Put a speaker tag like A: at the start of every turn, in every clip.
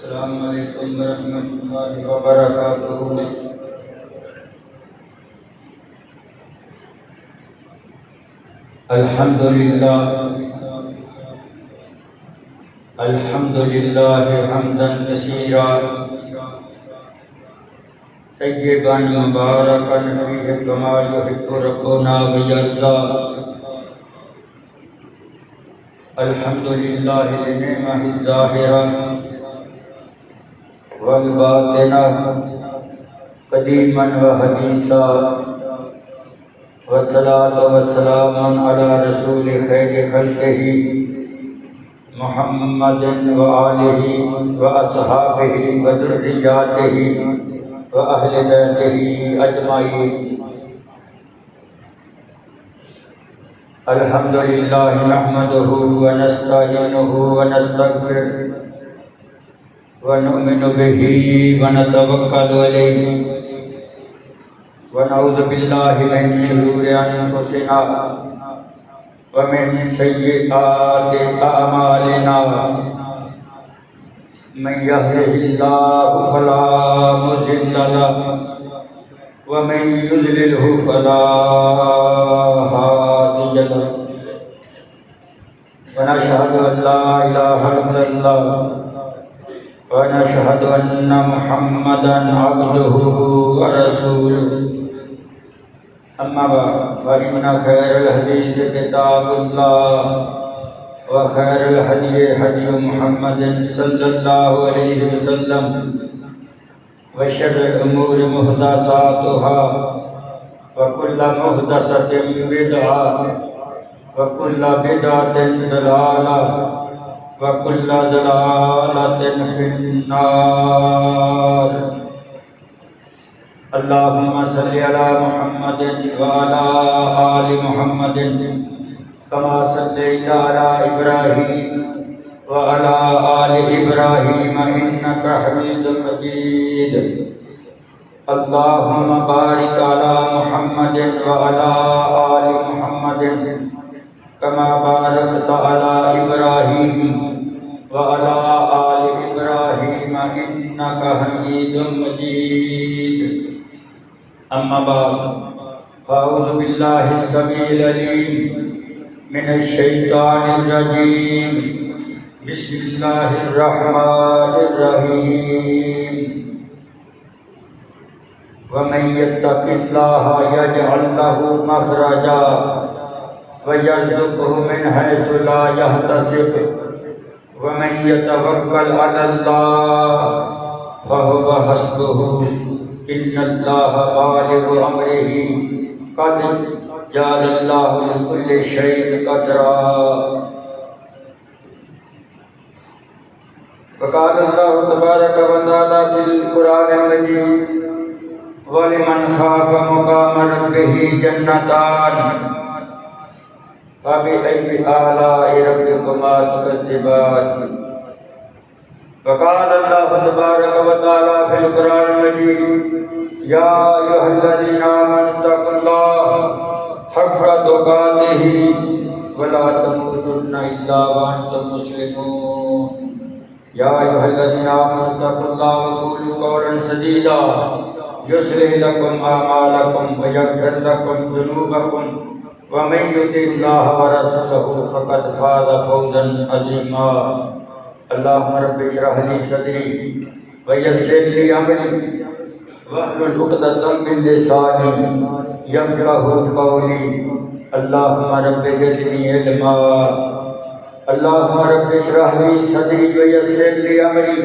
A: السلام علیکم ورحمۃ اللہ وبرکاتہ۔ الحمد للہ حمدا کثیرا طیبا مبارکا فیہ کما یحب ربنا ویرضا۔ الحمد للہ لنعمہ الظاہرہ والباطنہ قدیما وحدیثا، والصلاة والسلام علی رسول خیر خلقہ محمد وآلہ واصحابہ وذریاتہ واہل بیتہ اجمعین۔ الحمد للہ نحمدہ ونستعینہ ونستغفرہ ونؤمن بہ ونتوکل علیہ ونعوذ باللہ من شرور انفسنا ومن سیئات اعمالنا، من یہدہ اللہ فلا مضل لہ ومن یضللہ فلا ہادی لہ، ونشہد ان لا الہ الا اللہ ونشہد ان محمدا عبدہ ورسولہ۔ اما بعد فإن خیر الحدیث کتاب اللہ وخیر الہدی ہدی محمد صلی اللہ علیہ وسلم، وشر الامور محدثاتها وکل محدثۃ بدعہ وکل بدعۃ ضلالہ وکل ضلالۃ فی النار۔ اللہم صلی علی محمد وعلی آل محمد کما صلیت علی ابراہیم وعلی آل ابراہیم انک حمید مجید۔ اللہم بارک علی محمد وعلی آل محمد کما بارکت علی ابراہیم وعلی آل ابراہیم انک حمید مجید۔ اما بعد فاعوذ باللہ السمیع العلیم من الشیطان الرجیم، بسم اللہ الرحمن الرحیم۔ ومن یتق اللہ یجعل لہ مخرجا ویرزقہ من حیث لا یحتسب ومن یتوکل علی اللہ فہو حسبہ ان اللہ بالغ امرہ قد جعل اللہ لکل شیء قدرا۔ وقال اللہ تبارک و تعالی فی القرآن المجید وَلِمَنْ خَافَ مَقَامَ رَبِّهِ جَنَّتَانِ فَبِأَيِّ آلَاءِ رَبِّكُمَا تُكَذِّبَانِ۔ وقال اللہ تبارک و تعالی فی القرآن المجید یا ایھا الذین آمنوا اتقوا اللہ حق تقاتہ ولا تموتن الا وانتم مسلمون۔ یا ایھا الذین آمنوا اتقوا اللہ وقولوا قولا سدیدا یصلح لکم اعمالکم ویغفر لکم ذنوبکم ومن یطع اللہ ورسولہ فقد فاز فوزا عظیما۔ اللہم رب اشرح لی صدری ویسر لی امری واحلل عقدۃ من لسانی یفقہوا قولی۔ اللہم رب زدنی علما۔ اللہم رب اشرح لی صدری ویسر لی امری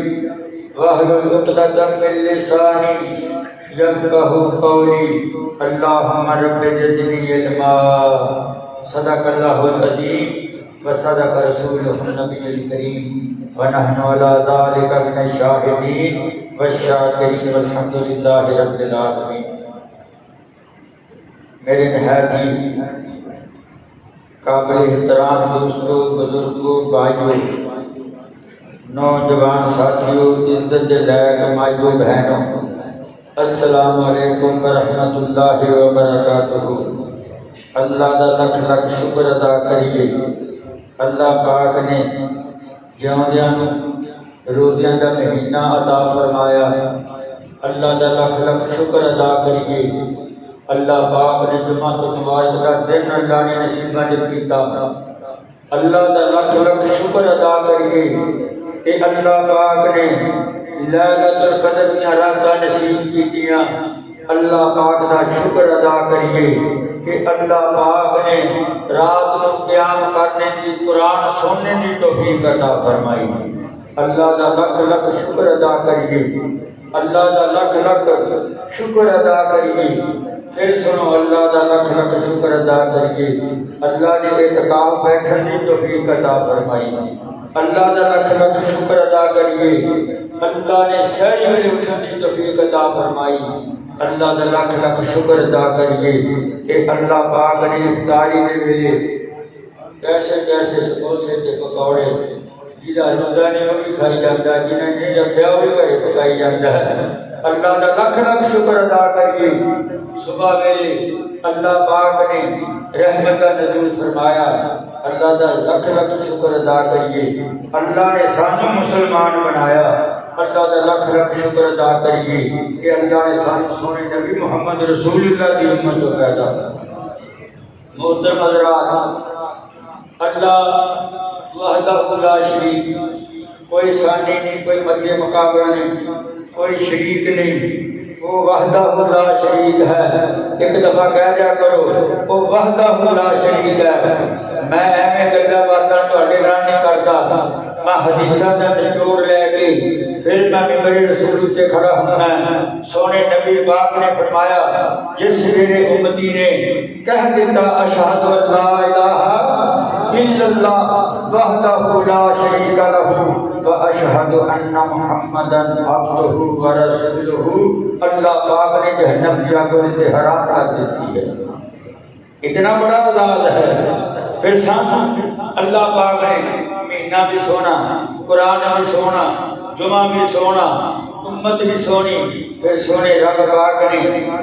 A: واحلل عقدۃ من لسانی یفقہوا قولی۔ اللہم رب زدنی علما۔ صدق اللہ العظیم وصدق رسولہ النبی الکریم ونحن علی ذلک من الشاہدین والشاکرین والحمد للہ رب العالمین۔ میرے نہایت ہی قابل احترام دوستوں، بزرگوں، بھائیوں، نوجوان ساتھیوں، عزت لائق مائیوں، بہنوں، السلام علیکم ورحمۃ اللہ وبرکاتہ۔ اللہ دا لکھ لکھ شکر ادا کریے۔ اللہ پاک نے جیوندیاں نوں روزیاں دا مہینہ عطا فرمایا۔ اللہ دا لکھ لکھ شکر ادا کریے۔ اللہ پاک نے جمعہ تو مبارک دا دن اللہ نے نصیبہ کیتا۔ اللہ دا لکھ لکھ شکر ادا کریے کہ اللہ پاک نے لیلۃ القدر میں راتاں نصیب کیتیاں۔ اللہ پاک دا شکر ادا کریے کہ اللہ پاک نے رات کو قیام کرنے کی، قرآن سننے کی توفیق عطا فرمائی۔ اللہ دا لکھ لکھ شکر ادا کریے۔ اللہ دا لکھ لکھ شکر ادا کریے۔ پھر سنو، اللہ دا لکھ لکھ شکر ادا کریے۔ اللہ نے اعتکاف بیٹھنے کی توفیق عطا فرمائی۔ اللہ دا لکھ لکھ شکر ادا کریے۔ اللہ نے سحری میں اٹھنے کی توفیق عطا فرمائی۔ اللہ دا لکھ لکھ شکر ادا کریے کہ اللہ پاک نے افطاری کے ویلے کیسے کیسے سموسے تے پکوڑے، جہاں روزہ نہیں وہ بھی کھائی جاتا، جنہیں نہیں رکھا وہ بھی گھر پکائی جاتا ہے۔ اللہ دا لکھ لکھ شکر ادا کریے۔ صبح ویلے اللہ پاک نے رحمت کا نزول فرمایا۔ اللہ دا لکھ لکھ شکر ادا کریے۔ اللہ نے سانو مسلمان بنایا۔ اللہ دا لکھ لکھ شکر ادا کریے کہ اللہ نے سانو سونے نبی محمد رسول اللہ کی امت کو پیدا کیا۔ محترم حضرات، اللہ وحدہ لا شریک، کوئی ثانی نہیں، کوئی مدِ مقابلہ نہیں، کوئی شریک نہیں، وہ وحدہ لا شریک ہے۔ ایک دفعہ کہہ دیا کرو، وہ وحدہ لا شریک ہے۔ میں ایویں گلاں باتاں تہاڈے نال نہیں کردا، میں حدیثاں دا نچوڑ لے کے پھر میں ممبر رسول تے کھڑا ہونا ہے۔ سونے نبی پاک نے فرمایا، جس میرے امتی نے کہہ دیتا اشہد ان لا الہ الا اللہ وحدہ لا شریک لہ واشہد ان محمدا عبدہ ورسولہ، اللہ پاک نے جہنم کی آگ انہیں حرام کر دیتی ہے۔ اتنا بڑا عذاب ہے۔ پھر اللہ پاک نے مہینہ بھی سونا، قرآن بھی سونا، جمعہ بھی سونا، امت بھی سونی۔ پھر سونے رب پاک نے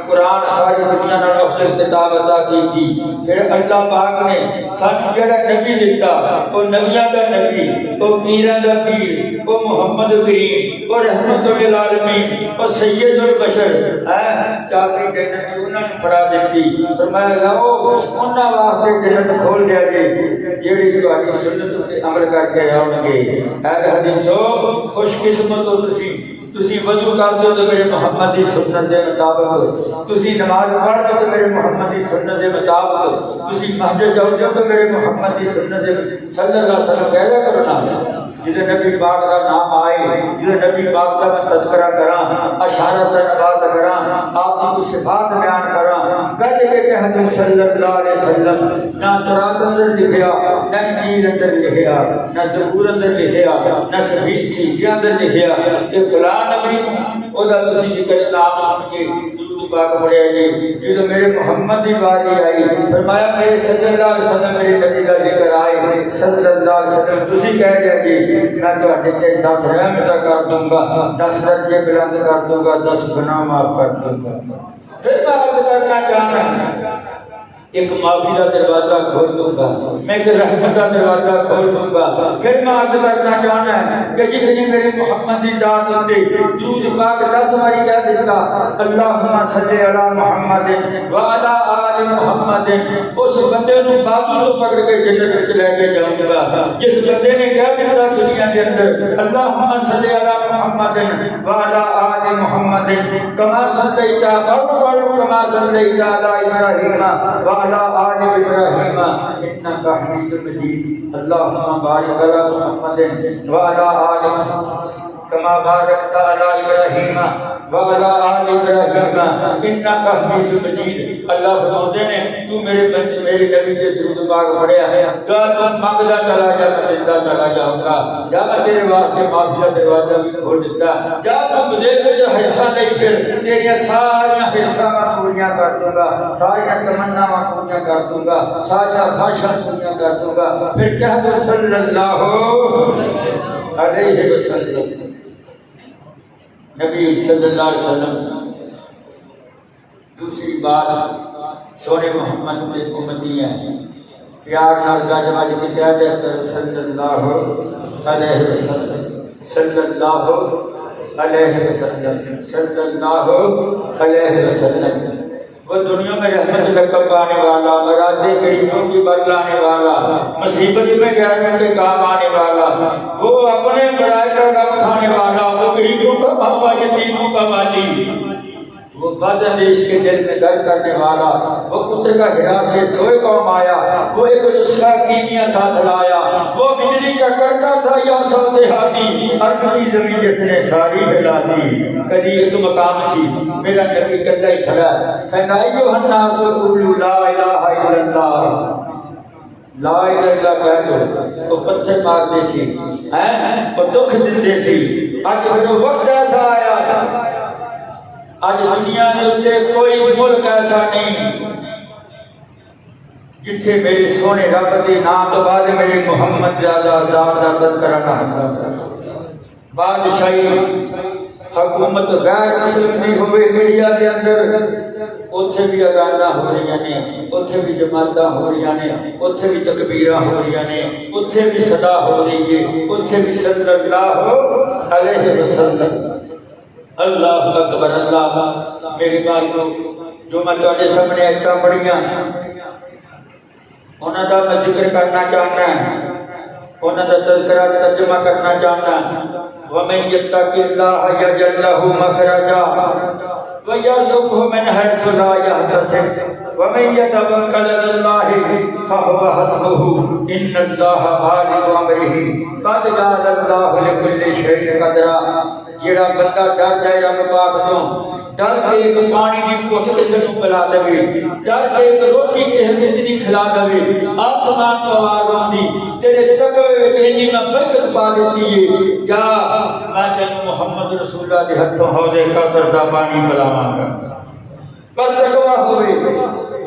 A: قرآن ساری دنیا نال افضل کتاب عطا کی تھی۔ پھر اللہ پاک نے سانو جڑا نبی دیتا، وہ نبیاں دا نبی، وہ پیراں دا پیر، وہ محمد کریم، وہ رحمت للعالمین، وہ سید البشر چابی جنت انہاں نوں پڑھا دیتی۔ فرمایا لاؤ انہاں واسطے جنت کھول دیا جی جڑی تہاڈی سنت تے عمل کر کے آؤ گے۔ اے حدیثو، خوش قسمت ہو تسی وضو کرتے ہو تو میرے محمد کی سنت کے مطابق، تسی نماز پڑھتے ہو تو میرے محمد کی سنت کے مطابق، تسی مسجد جاؤ تو میرے محمد کی سنت صلی اللہ علیہ وسلم کہہ دیا کرنا۔ جسے نبی پاک کا نام آئے، جسے نبی پاک کا میں تذکرہ کراں، اشارت بات کراں، آپ کی کچھ صفات بیان کراں، کہہ کے کہہ دوں صلی اللہ علیہ وسلم، نہ تورات اندر لکھیا، نہ انجیل اندر لکھیا، نہ زبور اندر لکھیا، نہ صحیفے اندر لکھیا کہ فلاں نبی او دا تسی ذکر نام سن کے درود پاک پڑھیا جی۔ جدو میرے محمد دی باری آئی، فرمایا میرے صلی اللہ علیہ وسلم میرے نبی کا ذکر آئے صلی اللہ علیہ وسلم، تسی کہہ دیا جی میں تہاڈے تے 10 رحمتاں کر دوں گا، 10 درجے بلند کر دوں گا، 10 گناہ معاف کر دوں گا۔ پھر میں عرض کرنا چاہنا ایک معافی کا دروازہ کھول دوں گا، میں ایک رحمت کا دروازہ کھول دوں گا۔ پھر میں عرض کرنا چاہنا ہے کہ جس نے میرے محمد کی ذات تے درود پاک 10 باری کہہ دیتا اللہم صلی علی محمد وعلی آل محمد، اس بندے نو بابو تو پکڑ کے جنت وچ لے کے جاؤں گا۔ جس بندے نے کہہ دیتا دنیا کے اندر اللہم صلی علی محمد وعلی آل محمد کما صلیت کما صلیت علی ابراہیم وعلی آل ابراہیم انک حمید مجید، اللہم بارک علی محمد وعلی آل کما بارکت علی ابراہیم وعلی آل ابراہیم انک حمید مجید۔ اللہ فرماتے ہیں تو میرے بندے میرے نبی کے درود پاک پڑھیا ہے، جا تم مانگتا چلا جا میں دیتا چلا جاؤں گا، جا میں تیرے واسطے معافی کا دروازہ بھی کھول دیتا، جا تم مجھے جو حصہ نہیں پھر تیری ساری حصہ میں پوریاں کر دوں گا، ساری تمنا میں پوریاں کر دوں گا، ساری خواہشاں پوریاں کر دوں گا۔ پھر کہہ دو صلی اللہ علیہ وسلم۔ نبی صلی اللہ علیہ وسلم دوسری بات سونے محمد کے امتی ہیں، پیار نال گج وج کے کہہ دیا کرو صلی اللہ علیہ وسلم۔ صلی اللہ علیہ وسلم، صلی اللہ علیہ وسلم۔ وہ دنیا میں رحمت لقب پانے والا، مرادیں غریبوں کی بدلانے والا، مصیبت میں غیروں کے کام آنے والا، وہ اپنے برائے کا غم کھانے والا، وہ غریبوں کا بابا، یتیموں کا والی، وہ بد اندیش کے دل میں درد کرنے والا، وہ کتے کا ہرا سے سوئے قوم آیا، وہ ایک نسخہ کیمیا ساتھ لایا، وہ بجلی کا کرتا تھا یا سو دیہاتی، ارضی زمین جس نے ساری ہلا دی۔ کدی ایک مقام سی میرا نبی کلا ہی کھڑا کہنا ایھا الناس قولوا لا الہ الا اللہ، لا الہ الا اللہ کہہ دو۔ وہ پتھر مار دے سی، وہ دکھ دے سی۔ اج وہ وقت ایسا آیا، آج دنیا میں کوئی ملک ایسا نہیں جتھے میرے سونے رب کے نام تو بعد میرے محمد زیادہ دا تذکرہ نہ ہوتا۔ بادشاہی حکومت غیر مسلم بھی ہوئے انڈیا کے اندر، اتھے بھی اذاناں ہو رہی ہیں، اتھے بھی جماعتاں ہو رہی ہیں، اتھے بھی تکبیراں ہو رہی ہیں، اتھے بھی صدا ہو رہی ہے، اتھے بھی صلی اللہ علیہ وسلم۔ اللہ اکبر، اللہ۔ میرے بھائیو، جو میں تواڈے سامنے آیتاں پڑھیاں انہاں دا میں ذکر کرنا چاہنا ہے، انہاں دا تذکرہ ترجمہ کرنا چاہنا ہے۔ وَمَن يَتَّقِ اللَّهَ يَجْعَل لَّهُ مَخْرَجًا وَيَرْزُقْهُ مِنْ حَيْثُ لَا يَحْتَسِبُ وَمَن يَتَوَكَّلْ عَلَى اللَّهِ فَهُوَ حَسْبُهُ إِنَّ اللَّهَ بَالِغُ أَمْرِهِ قَدْ جَعَلَ اللَّهُ لِكُلِّ شَيْءٍ قَدْرًا۔ جڑا بندہ ڈر جائے رب پاک تو، ڈر کے ایک پانی کی گھٹ کسی کو پلا دے، ڈر کے ایک روٹی کسی کو اتنی کھلا دے، آسمان کو آواز آندی تیرے تقوی وچ انجی میں برکت پا دیتی ہے، جا میں تینوں محمد رسول اللہ دے ہتھوں حوض کوثر دا پانی پلاواں گا۔ پر تقوی ہوئے،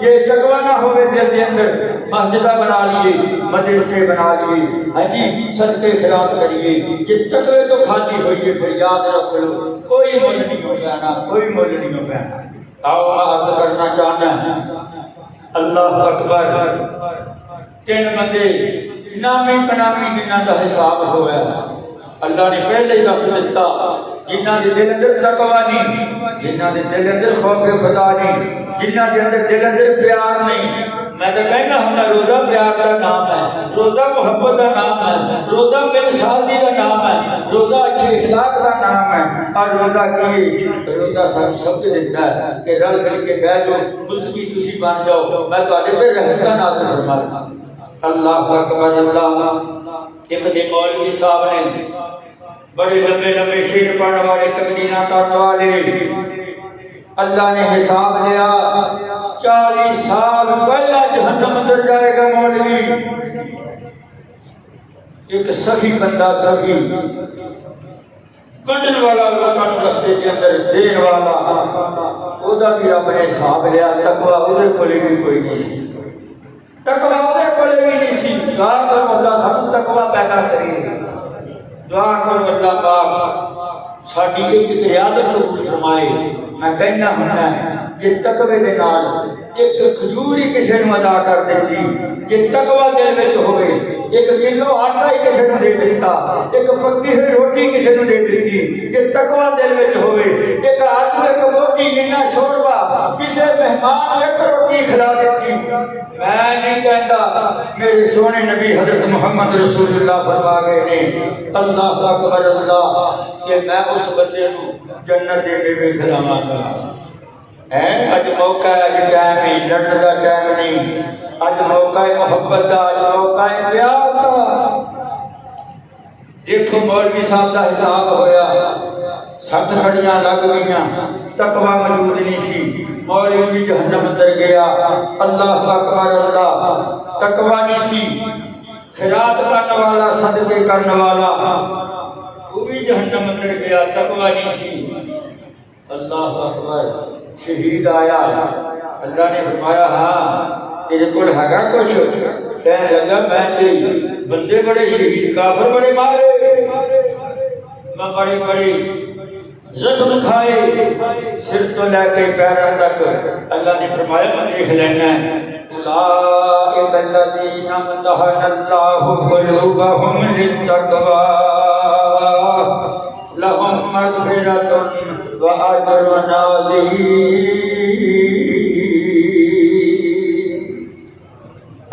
A: جے تقوی نہ ہوئے دل دے اندر، مسجدہ بنا لیے، مدرسے بنا لیے، ہاں جی صدقے خیرات کریے، جے تقوی تو کھاتی ہوئی ہے، پھر یاد رکھ لو کوئی مول نہیں ہو جانا، کوئی مول نہیں ہو جانا۔ آؤ میں عرض کرنا چاہنا ہے، اللہ اکبر۔ تین بندے نامی پنامی جنہاں دا حساب ہوا ہے، اللہ نے پہلے ہی دس دیتا، جنہاں دے دل اندر تقوی نہیں، جنہاں دے دل اندر خوف خدا نہیں، جنہاں دے اندر دل اندر پیار نہیں۔ میں تو کہنا ہمارا روزہ پیار کا نام ہے، روزہ محبت کا نام ہے، روزہ میل شادی کا نام ہے، روزہ اچھے اخلاق کا نام ہے۔ اور روزہ کی روزہ سب سے دیتا ہے کہ رل مل کے بیٹھ لو، متقی تسی بن جاؤ، میں تو آدھے تے رحمت نازل فرماتا۔ اللہ اکبر، اللہ۔ ایک دن مولوی صاحب نے بڑے لمبے لمبے شعر پڑھنے والے، تقریراں کرنے والے، اللہ نے حساب لیا 40 سال پہلا جہنم اندر جائے گا مولوی۔ ایک سخی بندہ، سخی کنڈن والا، لوگوں رستے کے اندر دین والا، اودا بھی رب نے حساب لیا۔ تقوی اودے کولے بھی کوئی نہیں سی، تقوی اودے کولے بھی نہیں سی۔ دعا کرو اللہ سب تقوی پیدا کرے، دعا کرو اللہ پاک ساڈی ایک قیادت قبول فرمائے۔ میں کہنا ہونا ہے کہ تقوی دے نال ایک کھجوری کسی نو ادا کر دیتی، کہ تقوی دل وچ ہوئے، ایک کلو آٹا ہی کسی نو دے دیتا، ایک پکی ہوئی روٹی کسی نو دے دیتی، کہ تقوی دل وچ ہوئے، ایک آلو ایک موٹی جنہ شوربا کسی مہمان ایک روٹی کھلا دیتی۔ میں نہیں کہتا، میرے سونے نبی حضرت محمد رسول اللہ فرما گئے نے، اللہ اکبر اللہ، کہ میں اس بندے نو جنت دے کے کھلاواں گا۔ اج موقع ہے، اج ٹائم ہے لڑنے کا ٹائم نہیں، اج موقع ہے محبت کا، اج موقع ہے پیار کا۔ دیکھو مولوی صاحب کا حساب ہویا، 60 کھڑیاں لگ گئیاں، تقوی موجود نہیں سی، مولوی بھی جہنم اندر گیا۔ اللہ اکبر اللہ، تقوی نہیں سی، خیرات کرنے والا، صدقے کرنے والا، وہ بھی جہنم اندر گیا، تقوی نہیں سی۔ اللہ اکبر، شہید آیا، اللہ نے فرمایا ہاں تیرے کول ہیگا کچھ؟ کہنے لگا میں تے بندے بڑے شہید، کافر بڑے مارے، میں بڑے بڑے زخم کھائے، سر تو لے کے پیروں تک۔ اللہ نے فرمایا میں دیکھ لینا ہے، اولئک الذین امتحن اللہ قلوبہم للتقوی مغفرة وأجر عظيم۔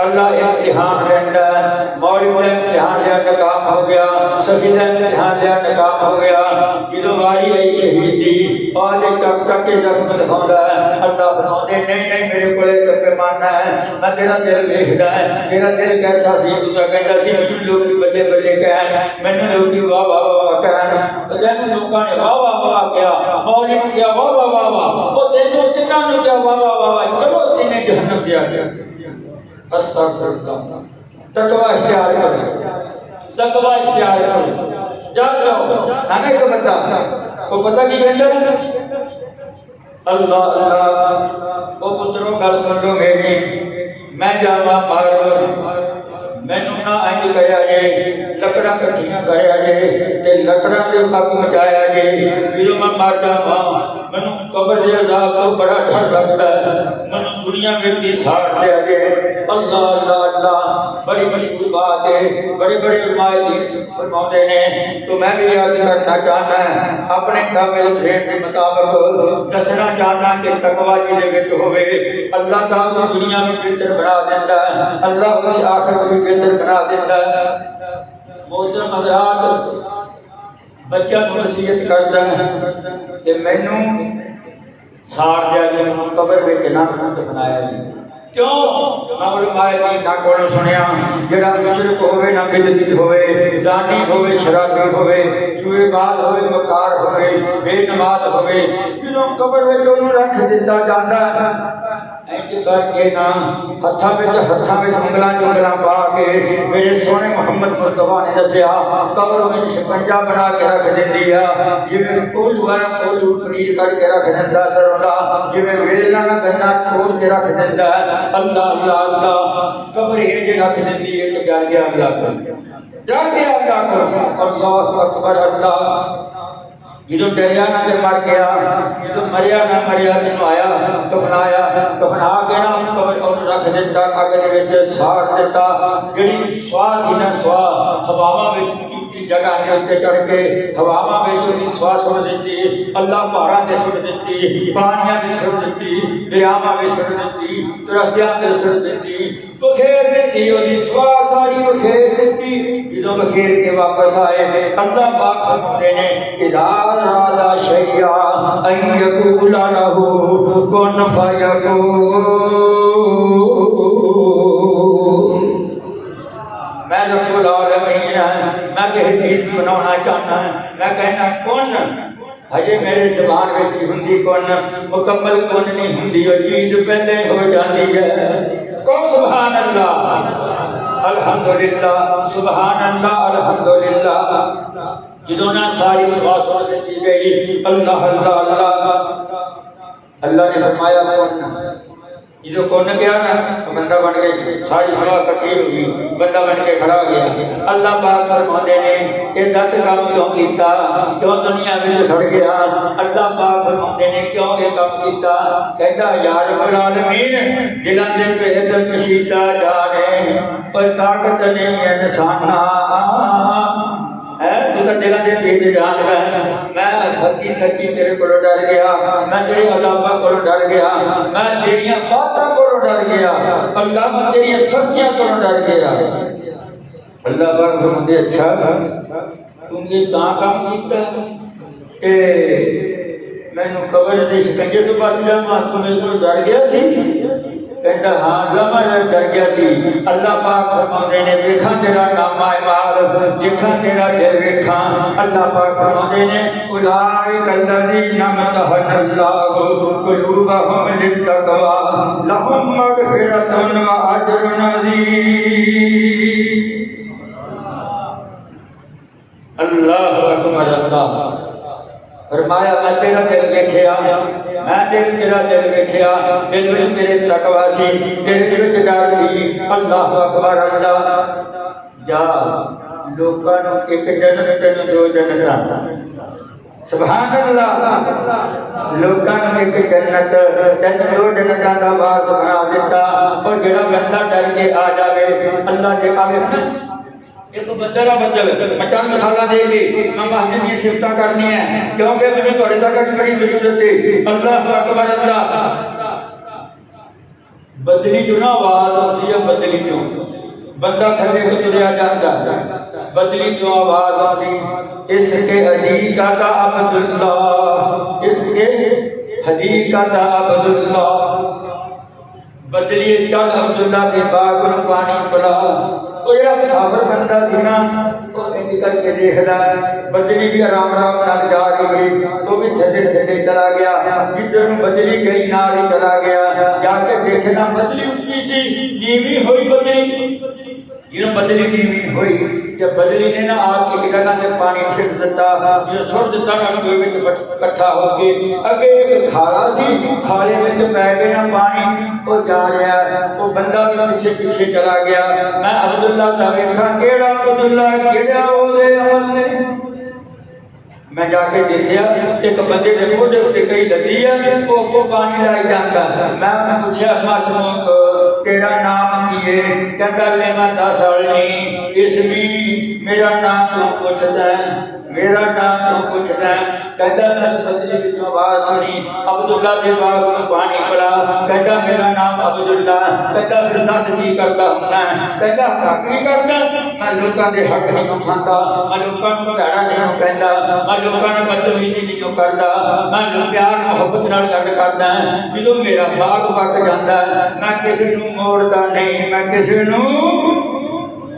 A: اللہ امتحان لینا ہے، مولوی کا امتحان لیا ناکام ہو گیا، سبھی کا امتحان لیا ناکام ہو گیا، جدوں واری آئی شہید دی اور چک چک کے زخم دکھاؤندا ہے، اللہ فرماندے نہیں نہیں میرے کولے تو پیمانہ ہے، میں تیرا دل ویکھدا ہے، تیرا دل کیسا سی، تو کہندا سی مینوں لوگ بلے بلے کہن، مینوں لوگ واہ واہ واہ کہن، جن لوکاں نے واہ واہ واہ کیا، مولوی نے کیا واہ واہ واہ واہ، او تینوں تیناں نے کیا واہ واہ واہ، چلو تینے جہنم دیا گیا۔ استغفر اللہ، تقوی اختیار کرو، تقوی اختیار کرو، جاگ جاؤ۔ ہمیں ایک بندہ کو پتہ کی کہتا ہے اللہ اللہ، وہ پتروں گل سن لو میری، میں جاواں مار مینوں نہ انج کریا جے، لکڑاں کٹھیاں کریا جے تے لکڑاں دے اگ مچایا جے، جدوں میں مر جاواں مینوں قبر دے عذاب تو بڑا ڈر لگدا ہے، مینوں دنیا وچ ہی ساڑ دیا جے۔ اللہ اللہ اللہ، بڑی مشہور بات ہے، بڑے بڑے علماء دین فرماتے ہیں، تو میں بھی یاد کرنا چاہتا ہے اپنے کامل ذہن کے مطابق دسنا چاہتا کہ تقوی جے وچ ہوے اللہ تعالی دنیا میں بہتر بنا دیتا ہے، اللہ کی آخرت بھی بہتر بنا دیتا ہے۔ محترم حضرات، بچہ کو نصیحت کرتا ہے کہ مینوں ساڑ دیا جے، قبر وچ نہ دفنایا جائے۔ کیوں؟ میں علماء دین نہ کولوں سنیا جڑا مشرک ہوے نہ بدعتی ہوے، زانی ہوے، شرابی ہوے، جوئے باز ہوے، مکار ہوے، بے نماز ہوے، جنوں قبر وچ اونوں رکھ دتا جاندا ہے، اینج کر کے نہ ہتھاں وچ انگلاں پا کے میرے سونے محمد مصطفیٰ نے دسیا قبر وچ شکنجا بنا کے رکھ دیندی ہے، جویں کول والا کول پنیر کر کے رکھ دیندا سرولا، جویں ویلا نہ گنا توڑ کے رکھ دیندا ہے۔ اللہ اللہ اللہ، قبر انج رکھ دیندی ہے کہ جاگیا اللہ کر، جاگیا اللہ کر، اللہ اکبر اللہ۔ جدوں ڈریا نہ تے مر گیا، جدوں مریا نہ مریا تینوں آیا دفنایا، دفنا کے نہ قبر اون رکھ دیتا، اگ دے وچ ساڑ دیتا، جڑی سواہ سی نہ سواہ ہواواں وچ جگہ کے اتنے چڑھ کے ہواواں وچ اونی سواہ سٹ دتی، اللہ پہاڑاں تے سٹ دتی، پانیاں تے سٹ دتی، دریاواں وچ سٹ دتی، رستیاں تے سٹ دتی، بخیر دتی، اونی سواہ ساری بخیر دتی۔ جدوں بخیر کے واپس آئے اللہ پاک فرماتے ہیں اذا اراد شیئا ان یقول له کن فیکون۔ میں رب العالمین ہوں، میں کسی چیز بنانا چاہنا ہے، میں کہنا کن، ہجے میرے زبان وچ ہندی کن، مکمل کن نہیں ہندی، وہ چیز پہلے ہو جاتی ہے۔ کہو سبحان اللہ، الحمدللہ، سبحان اللہ، الحمدللہ۔ جدوں نہ ساری سوا سن دی گئی، اللہ اللہ اللہ، اللہ نے فرمایا کن، جدو کون گیا نا بندہ بن کے ساری سوا کٹھی ہوئی، بندہ بن کے کھڑا گیا۔ اللہ پاک فرماتے نے یہ 10 کام کیوں کیتا، کیوں دنیا میں سڑ گیا؟ اللہ پاک فرماتے نے کیوں یہ کام کیتا؟ کہتا یا رب العالمین دلان دے پہ ادھر کشیدہ جانے اور طاقت نہیں انسانا ہے، تو دلان دے پہ جان گا میں حقی سچی تیرے کو ڈر گیا، میں تیرے عذابہ کو ڈر گیا، میں تیریاں باتاں کو ڈر گیا، اللہ میں تیریاں سچیاں کو ڈر گیا۔ اللہ پاک فرماتے اچھا تم یہ تاں کام کیتا کہ میں نے قبر دے شکنجے تو بچ جاواں، تمہیں تو ڈر گیا سی؟ کہتا ہاں میں ڈر گیا سی۔ اللہ پاک فرماتے نے دیکھا تیرا نام اعمال، دیکھا تیرا دل ویکھا۔ اللہ پاک فرماتے نے اولئک الذین امتحن اللہ قلوبہم للتقوی لہم مغفرۃ واجر عظیم۔ اللہ اکبر اللہ۔ فرمایا میں تیرا دل ویکھیا، میں تیرا دل ویکھیا، دل وچ تیرے تقوی سی، تیرے دل وچ ڈر سی۔ اللہ اکبر اللہ۔ جا لوکاں نوں ایک جنت تینوں 2 جنتاں، سبحان اللہ، لوکاں نوں ایک جنت تینوں 2 جنتاں دا وارث بنا دیتا۔ اور جڑا بندہ ڈر کے آ جاوے اللہ دے آوے ایک بدل بدل میں چند مثالہ دے کے میں مسجد کی صفتہ کرنی ہے کیونکہ مجھے تھوڑے تک بڑی ضرورت ہے۔ اللہ اکبر اللہ۔ بدلی جو نا آواز آتی ہے، بدلی جو بندہ تھلے کو تریا جاتا ہے، بدلی جو آواز آتی اس کے حدیقہ عبداللہ، اس کے حدیقہ عبداللہ، بدلی چل عبداللہ کے باغ میں پانی پڑا۔ اور یہ مسافر بندہ سی نا، وہ انج کر کے دیکھدا بدلی بھی آرام آرام نال جا رہی ہے، وہ بھی تھلے تھلے چلا گیا، جدھر بدلی گئی نال ہی چلا گیا۔ جا کے دیکھنا بدلی اونچی سی نیوی ہوئی، بدلی جنہوں بدلی نیوی ہوئی، جب بدلی نے نا آگ ایک جگہ سے پانی چھڑک دیتا، جو سر دیتا نا کوئی وچ اکٹھا ہو کے اگے ایک کھاڑا سی، کھاڑے وچ پی گئے نا پانی، وہ جا رہا ہے، وہ بندہ بھی پیچھے پیچھے چلا گیا۔ میں عبداللہ دا ویکھاں کیڑا عبداللہ کیڑا او دے عمل نے، میں جا کے دیکھیا ایک بندے دے منہ دے اوتے کئی لگی ہے، وہ کو پانی لائی جاندا۔ میں انہوں پوچھیا معصوم تیرا نام کی ہے؟ کہتا لینا 10 سال نہیں، اس بھی میرا نام تو پوچھتا ہے، میرا نام تو پوچھتا ہے۔ کہتا دس بدلی وچ آواز سنی، عبداللہ دے باغ میں پانی پڑا۔ کہتا میرا نام عبداللہ۔ کہتا پھر 10 کی کرتا ہونا ہے؟ کہتا حق نہیں کرتا، میں لوکاں دے حق نہیں اٹھاندا، میں لوکاں نوں بھڑا نہیں کہندا، میں لوکاں نوں بدتمیزی نہیں کردا، میں پیار محبت نال گل کردا ہاں۔ جدوں میرا باغ پک جاندا ہے میں کسی نوں موڑدا نہیں، میں کسی نوں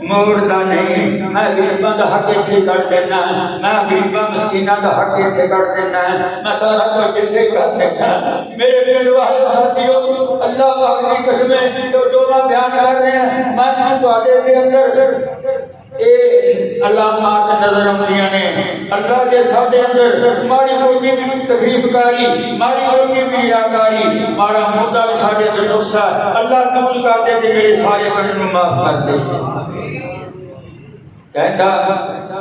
A: موڑدا نہیں، میں غریباں دا حق اتھے کر دینا، میں غریباں مسکیناں دا حق اتھے کر دینا، میں سارا کچھ اتھے کر دینا۔ میرے پیڑ والے ساتھیوں، اللہ پاک کی قسمیں جو میں بیان کر رہے ہیں، میں تواڈے دے اندر اے علامات نظر آندیاں نے۔ اللہ کے ساڈے اندر ماڑی موٹی بھی تکلیف کاری، ماڑی موٹی بھی ریاکاری، ماڑا موٹا بھی ساڈے اندر نقص ہے، اللہ دور کر دے تے میرے سارے گناہ معاف کر دے۔ کہندا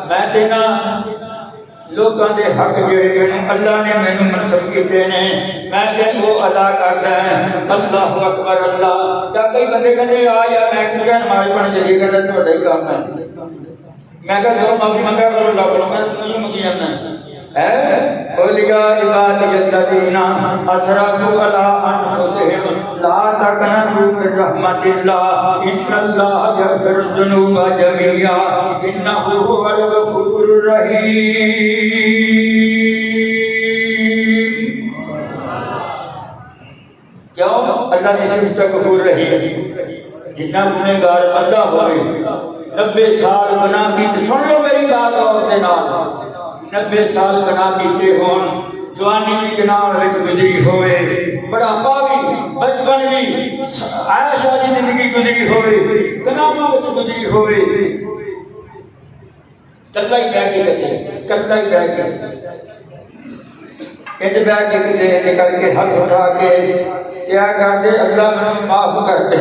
A: میں تے نا لوکاں دے حق جڑے جڑے اللہ نے مینوں منصب کیتے نے میں تے وہ ادا کردا ہاں۔ اللہ اکبر اللہ۔ کیا کئی بندے کہندے آ یار میں کیوں نماز پڑھن چلی گیا تہاڈا ہی کام ہے، میں کہا جو معافی منگا کرو اللہ کو، میں تجھے منگی جانا ہے۔ قل یا عبادی الذین اسرفوا علی انفسہم لا تقنطوا من رحمت اللہ ان اللہ یغفر الذنوب جميعا انہ هو الغفور الرحیم۔ کیوں؟ اللہ نے صرف غفور رحیم، جتنا گنہگار بندہ ہوئے 90 سال گناہ کیتے، سن لو میری بات اور دے نال، 90 سال گناہ کیتے ہون، جوانی بھی گناہ وچ گزری ہوئے، بڑھاپا بھی، بچپن بھی، عائش والی زندگی گزری ہوئے، گناہاں وچ گزری ہوئے، کلا ہی بیٹھ کے کتے، کلا ہی بیٹھ کے انج بیٹھ کے کتے کر کے ہاتھ اٹھا کے کیا کرتے اللہ مجھے معاف کر دے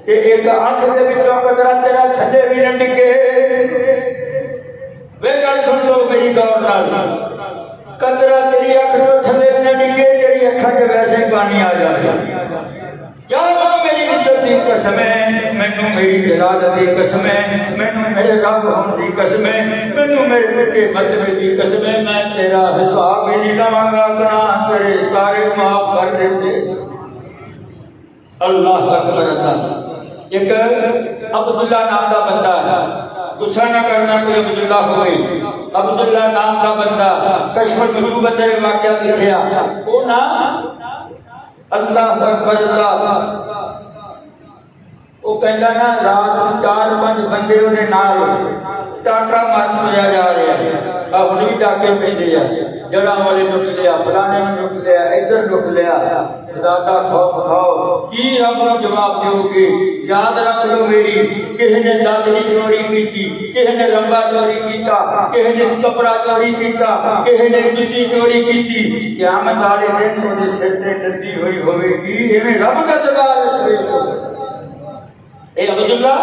A: کہ ایک آنکھ دے وچوں قطرہ تیرا چھڈے بھی نہ ڈگے۔ وے گل سن لو میری غور نال، قطرہ تیری اکھ تو تھلے نہ ڈگے، تیری اکھاں وچ ویسے پانی آ جائے۔ کیا میری عزت دی قسم ہے، مینوں میری جلالت دی قسم ہے، مینوں میرے رب ہون دی قسم ہے، مینوں میرے بچے مرتبے دی قسم ہے، میں تیرا حساب ہی نہیں لواں گا، گناہ تیرے سارے معاف کر دے۔ اللہ اکبر اللہ۔ ایک عبداللہ نام دا بندہ ہے، غصہ نہ کرنا کوئی عبداللہ ہوئے، عبداللہ نام دا بندہ کشف القلوب دے واقعہ لکھیا، وہ نا اللہ اکبر اللہ، وہ کہندا نا رات 4-5 بندے انہیں نال ٹاکا مارن پیا جا رہے ہیں، ہن بھی ٹاکے پیندے ہیں، جڑاں والے لٹ لیا، فلانے نے لٹ لیا، ادھر لٹ لیا۔ خدا دا خوف کھاؤ، کی رب نوں جواب دیو گے؟ یاد رکھ لو میری، کسی نے دادری چوری کیتی، کسی نے رمبا چوری کیتا، کسی نے کپڑا چوری کیتا، کسی نے جُتی چوری کیتی، قیامت والے دن وہ سر سے لدی ہوئی ہوئے گی، ایویں رب دا دربار وچ پیش ہو۔ اے عبداللہ،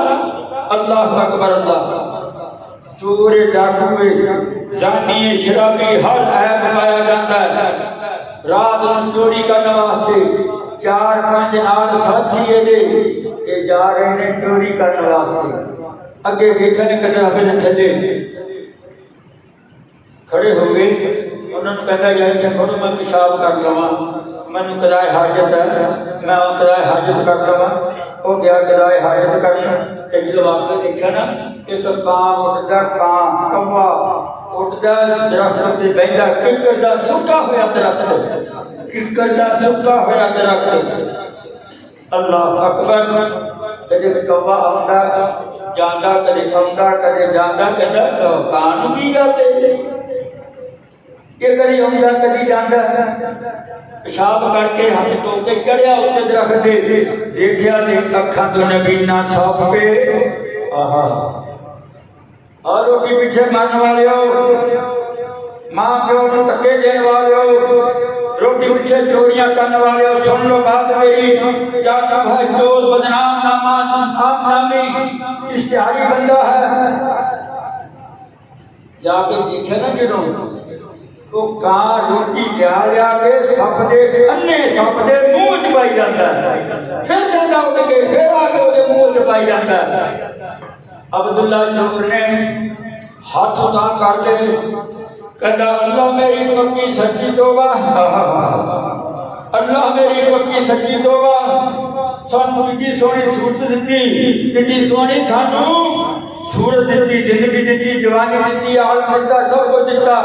A: اللہ اکبر اللہ۔ چور ڈاکوے زانی شرابی ہر عیب پایا جاتا ہے، رات میں چوری کرنے واسطے 4-5 نال ساتھی یہ جا رہے ہیں چوری کرنے واسطے، اگے دیکھا نے کدر آخر تھلے کھڑے ہو گئے. انہوں نے کہا یا اتنے کھڑو میں پیشاب کر لوا, مینوں قضائے حاجت ہے, میں قضائے حاجت کر لوا. وہ گیا قضائے حاجت کرنا. کہ جب آپ نے دیکھا نا ایک کان اٹھتا, کان کوا اٹھتا درخت پہ بہتا, ککر دا سکا ہوا درخت, ککر دا سکا ہوا درخت. اللہ اکبر. کدے کوا آندا جاندا, کدے آندا کدے جاندا. کہندا کان کی گل ہے, یہ کدی آندا کدی جاندا. پیشاب کر کے ہاتھ دھو کے چڑھیا اتنے درخت دے, دیکھیا تے اکھاں تو نبینا صاف پہ. آہا اور روٹی پیچھے مارن والے ہو, ماں پیو نوں دھکے دین والے ہو, روٹی پیچھے چوریاں کرنے والے ہو, سن لو بات میری. جاتا ہے چور بدنام نامان آپ نامی اشتہاری بندہ ہے. جا کے دیکھے نا جنوں وہ کان روٹی لیا کے سپ دے انے سپ دے منہ چ پائی جاتا ہے, پھر جاتا اٹھ کے پھر آ کے وہ منہ چ پائی جاتا ہے. عبداللہ چور نے ہاتھ اٹھا کر لے, کہتا اللہ میری پکی سچی توبہ, اللہ میری پکی سچی توبہ. سانو کتنی سونی صورت دیتی, کتنی سونی سانو صورت دیتی, زندگی دیتی, جوانی دیتی, عالم دیتا, سب کچھ دیتا.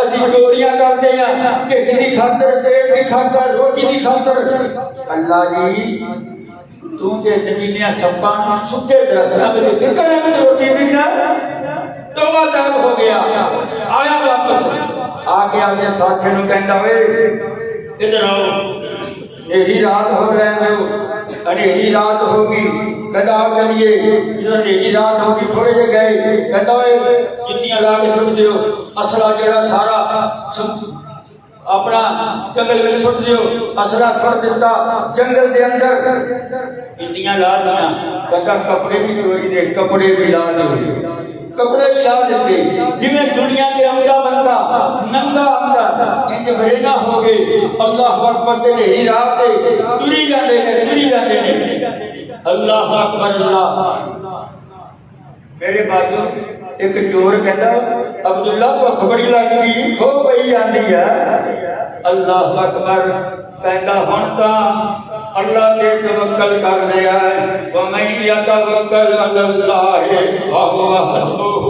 A: اسی چوریاں کرتے ہیں کہ کی خاطر, پیٹ کی خاطر, روٹی کی خاطر. اللہ جی تو تے زمینیاں سپاں سکے درختاں وچ ککڑاں وچ روٹی دینا. توبہ طلب ہو گیا, آیا واپس آ کے اپنے ساتھی نوں کہندا اوئے ادھر آؤ, نیری رات ہو رہے ہو, انیری رات ہوگی. کہتا آؤ چلیے. جدوں نیری رات ہوگی تھوڑے جے گئے, کہتا اوئے جتیاں لا کے سٹ دیو, اسلحہ جڑا سارا اپنا جنگل میں سٹ دیو. اسلحہ سٹ دیتا جنگل دے اندر, جتیاں لا دیا. کہتا کپڑے بھی چوری دے, کپڑے بھی لا دے, کپڑے بھی لا دیتے. جویں دنیا کے عمدہ بندہ ننگا آندا انج بڑے نہ ہو گئے. اللہ اکبر تے نیری رات تے ٹری جاندے نے, ٹری جاندے نے. اللہ اکبر. اللہ میرے بھائیو, ایک چور کہتا عبداللہ بھوک بڑی لگ گئی, کھو پئی جاندی ہے. اللہ اکبر. کہتا ہن تاں اللہ تے توکل کر لیا ہے. وَمَن يَتَوَكَّلْ عَلَى اللَّهِ فَهُوَ حَسْبُهُ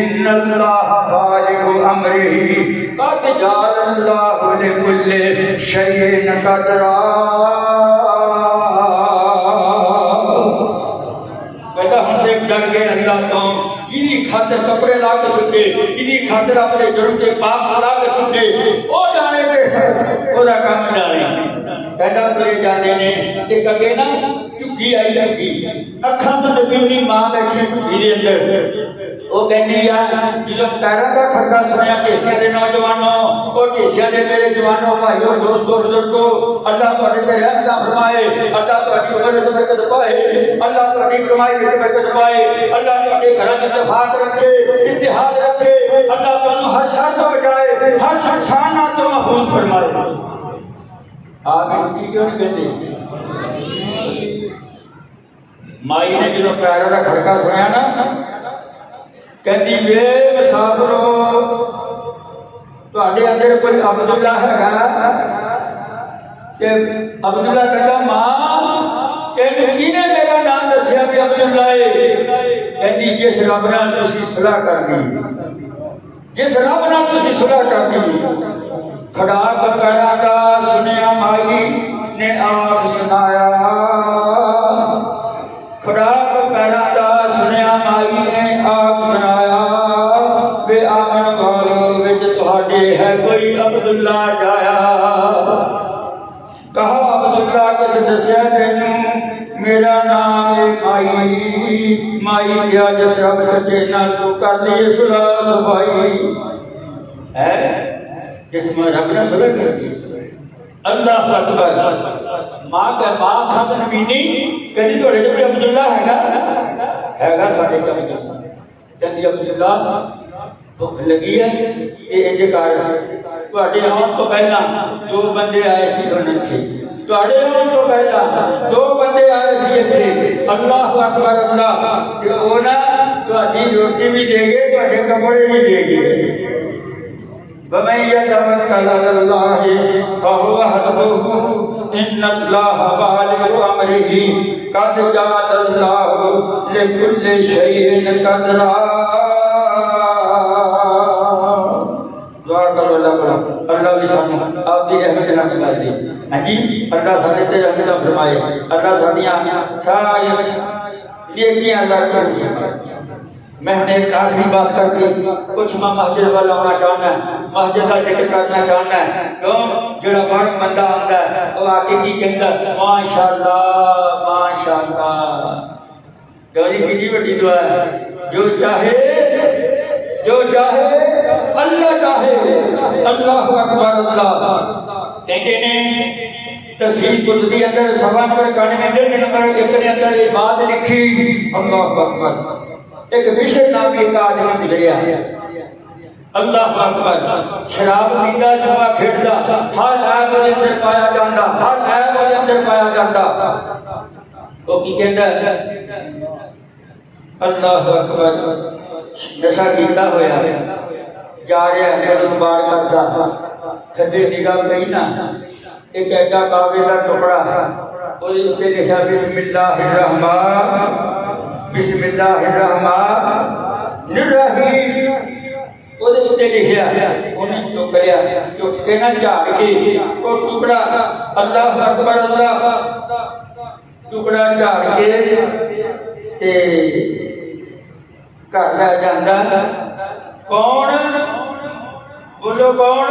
A: إِنَّ اللَّهَ بَالِغُ أَمْرِهِ قَدْ جَعَلَ اللَّهُ لِكُلِّ شَيْءٍ قَدْرًا. کہتا ہن دیکھ ڈر گئے اللہ تو, کینی خاطر کپڑے لا کے سٹے, کینی خاطر اپنے جرم کے پاپ لا کے سٹے. او جانے بے او دا کام جانے. کہتا تیرے جانے نے ایک اگے نا چکی آئی لگی, اکھاں تو نبی ماں بیٹھی چکی دے اندر. وہ کہنی ہے جدوں پیراں دا کھڑکا سنیا کیسیاں دے نوجوانوں, او کیسیاں دے میرے جوانوں, بھائیو, دوستو, بزرگو, اللہ تہاڈے تے رحمت فرمائے, اللہ تہاڈی عمر وچ برکت پائے, اللہ تہاڈی کمائی وچ برکت پائے, اللہ تہاڈے گھراں وچ اتفاق رکھے, اتحاد رکھے, اللہ تانوں ہر شر تو بچائے, ہر نقصان نہ تو محفوظ فرمائے. آمین. کی کیوں نہیں کہتے؟ مائی نے جدوں پیروں دا کھڑکا سنیا نا, کہندی وے مسافرو تہاڈے اندر کوئی عبداللہ ہے؟ کہ عبداللہ کہتا ماں تینوں کینے میرا نام دسیا کہ عبداللہ ہے؟ کہندی جس رب نال تسی صلح کر دی, جس رب نال تسی صلح کر دی. کھڑا کر دا سنیا مائی نے آپ سنایا, کھڑا کر دا سنیا مائی نے آپ سنایا. بے آمن والوں وچ تہاڈے ہے کوئی عبداللہ جایا. کہا عبداللہ کس دسیا تینوں, میرا نام ہے مائی. مائی کیا جس رب سچے نال تو کر دی صلح صفائی ہے, جس میں رب نے صلح کر دی. اللہ اکبر. ماں کا ماں کھان نبی نہیں کہتی تھوڑے جو عبداللہ ہے گا ساڑھے کم کہتی عبداللہ بھوک لگی ہے کہ انج کر تہاڈے آن تو پہلا دو بندے آئے سی انہاں تھے, تواڈے آن تو پہلا دو بندے آئے سی اتھے اللہ اکبر اللہ کہ او نا تہاڈی روٹی بھی دے گے تہاڈے کپڑے بھی دے گے وَمَن يَتَوَكَّلْ عَلَى اللَّهِ فَهُوَ حَسْبُهُ إِنَّ اللَّهَ بَالِغُ أَمْرِهِ قَدْ جَعَلَ اللَّهُ لِكُلِّ شَيْءٍ قَدْرًا دعا کرو اللہ پر اللہ بھی سانو آپ دی رحمت نال نواز دے ہاں جی اللہ ساڈے تے رحمت فرمائے اللہ ساڈیاں ساری نیکیاں اللہ کرے میں نے ایک آخری بات کر کے کچھ میں مسجد والا ہونا چاہنا ہے مسجد کا ذکر کرنا چاہنا ہے کیوں جڑا بڑا بندہ آتا ہے وہ آ کے کی کہتا ہے ماشاءاللہ ماشاءاللہ گوری کی بڑی دعا ہے جو چاہے اللہ چاہے اللہ اکبر اللہ کہتے ہیں تصویر قدرتی اندر 99 نمبر 1 کے اندر یہ بات لکھی اللہ اکبر ایک بشر نام ایک آدمی گزریا اللہ اکبر شراب پیندا جوا کھیڈدا ہر عیب دے اندر پایا جاندا ہر عیب دے اندر پایا جاندا او کی کہندا اللہ اکبر نشہ کیتا ہویا جا رہا ہے جدوں بار کردا تھڈے نگاہ پئی نا ایک ایڈا کاغذ دا ٹکڑا او تے لکھیا بسم اللہ الرحمن بسم اللہ الرحمن الرحیم وہ اتنے لکھیا انہیں چک کے نہ جھاڑ کے وہ ٹکڑا اللہ اکبر اللہ ٹکڑا جھاڑ کے تے گھر لے جاندا کون بولو کون